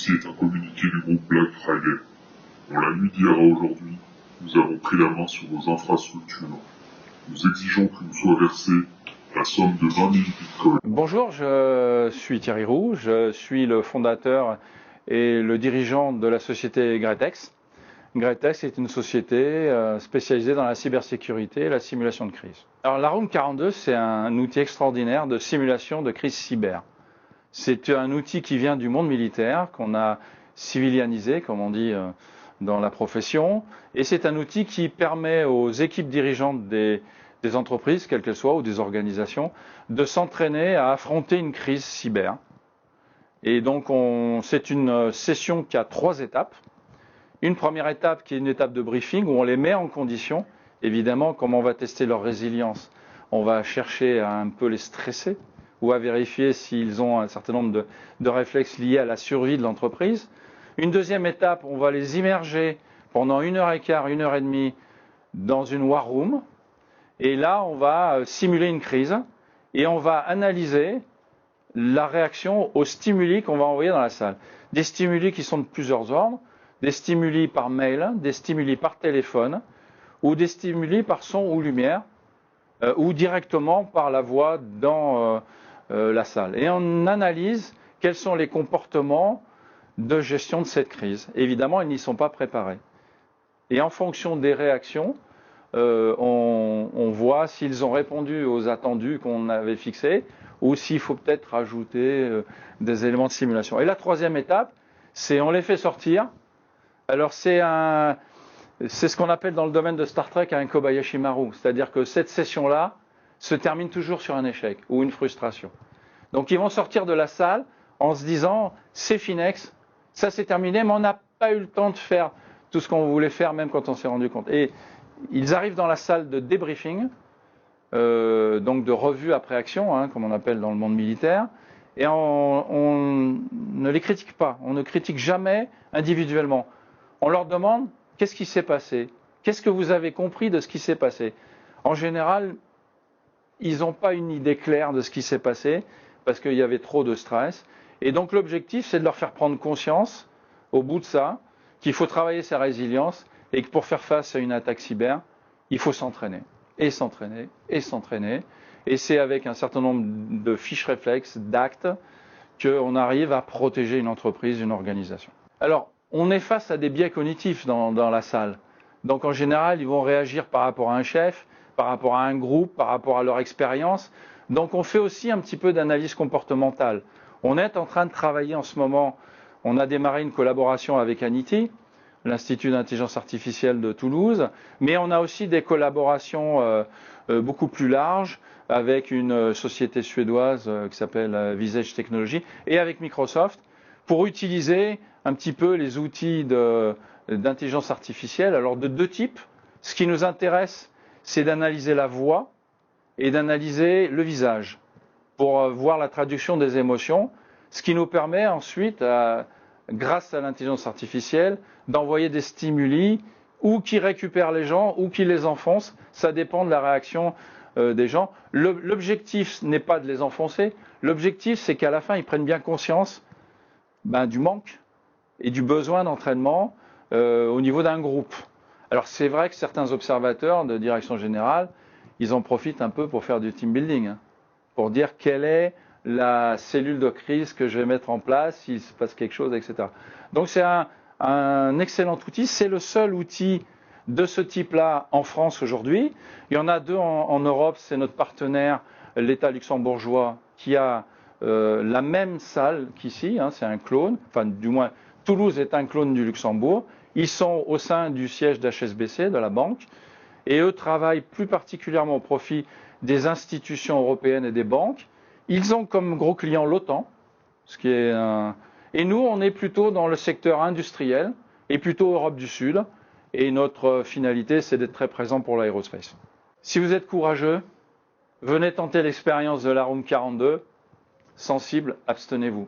Ceci est un communiqué du groupe Black Friday. Dans la nuit d'hier à aujourd'hui, nous avons pris la main sur nos infrastructures. Nous exigeons que nous soit versée la somme de 20 000 bitcoins. Bonjour, je suis Thierry Roux, je suis le fondateur et le dirigeant de la société Gretex. Gretex est une société spécialisée dans la cybersécurité et la simulation de crise. Alors la Room 42, c'est un outil extraordinaire de simulation de crise cyber. C'est un outil qui vient du monde militaire, qu'on a civilianisé, comme on dit dans la profession, et c'est un outil qui permet aux équipes dirigeantes des entreprises, quelles qu'elles soient, ou des organisations, de s'entraîner à affronter une crise cyber. Et donc c'est une session qui a 3 étapes. Une première étape qui est une étape de briefing où on les met en condition. Évidemment, comme on va tester leur résilience, on va chercher à un peu les stresser ou à vérifier s'ils ont un certain nombre de réflexes liés à la survie de l'entreprise. Une deuxième étape, on va les immerger pendant 1h15, 1h30 dans une war room. Et là, on va simuler une crise et on va analyser la réaction aux stimuli qu'on va envoyer dans la salle. Des stimuli qui sont de plusieurs ordres, des stimuli par mail, des stimuli par téléphone ou des stimuli par son ou lumière ou directement par la voix dans la salle. Et on analyse quels sont les comportements de gestion de cette crise. Évidemment, ils n'y sont pas préparés. Et en fonction des réactions, on voit s'ils ont répondu aux attendus qu'on avait fixés ou s'il faut peut-être rajouter des éléments de simulation. Et la troisième étape, c'est on les fait sortir. Alors c'est ce qu'on appelle dans le domaine de Star Trek un Kobayashi Maru, c'est-à-dire que cette session-là se termine toujours sur un échec ou une frustration. Donc ils vont sortir de la salle en se disant c'est finex, ça c'est terminé, mais on n'a pas eu le temps de faire tout ce qu'on voulait faire même quand on s'est rendu compte. Et ils arrivent dans la salle de débriefing, donc de revue après action, comme on appelle dans le monde militaire, et on ne les critique pas, on ne critique jamais individuellement. On leur demande qu'est-ce qui s'est passé, qu'est-ce que vous avez compris de ce qui s'est passé. En général, ils n'ont pas une idée claire de ce qui s'est passé parce qu'il y avait trop de stress. Et donc l'objectif, c'est de leur faire prendre conscience, au bout de ça, qu'il faut travailler sa résilience et que pour faire face à une attaque cyber, il faut s'entraîner, et s'entraîner, et s'entraîner. Et c'est avec un certain nombre de fiches réflexes, d'actes, qu'on arrive à protéger une entreprise, une organisation. Alors, on est face à des biais cognitifs dans la salle. Donc en général, ils vont réagir par rapport à un chef, par rapport à un groupe, par rapport à leur expérience. Donc on fait aussi un petit peu d'analyse comportementale. On est en train de travailler en ce moment, on a démarré une collaboration avec Anity, l'Institut d'intelligence artificielle de Toulouse, mais on a aussi des collaborations beaucoup plus larges avec une société suédoise qui s'appelle Visage Technology et avec Microsoft pour utiliser un petit peu les outils d'intelligence artificielle, alors de 2 types. Ce qui nous intéresse, c'est d'analyser la voix et d'analyser le visage pour voir la traduction des émotions, ce qui nous permet ensuite, grâce à l'intelligence artificielle, d'envoyer des stimuli ou qui récupèrent les gens ou qui les enfoncent. Ça dépend de la réaction des gens. L'objectif n'est pas de les enfoncer. L'objectif, c'est qu'à la fin, ils prennent bien conscience du manque et du besoin d'entraînement au niveau d'un groupe. Alors c'est vrai que certains observateurs de direction générale, ils en profitent un peu pour faire du team building, pour dire quelle est la cellule de crise que je vais mettre en place, s'il se passe quelque chose, etc. Donc c'est un excellent outil, c'est le seul outil de ce type-là en France aujourd'hui. Il y en a 2 en Europe, c'est notre partenaire, l'État luxembourgeois, qui a la même salle qu'ici, c'est un clone, enfin du moins Toulouse est un clone du Luxembourg. Ils sont au sein du siège d'HSBC, de la banque, et eux travaillent plus particulièrement au profit des institutions européennes et des banques. Ils ont comme gros client l'OTAN, et nous, on est plutôt dans le secteur industriel et plutôt Europe du Sud. Et notre finalité, c'est d'être très présent pour l'aérospace. Si vous êtes courageux, venez tenter l'expérience de la Room 42. Sensible, abstenez-vous.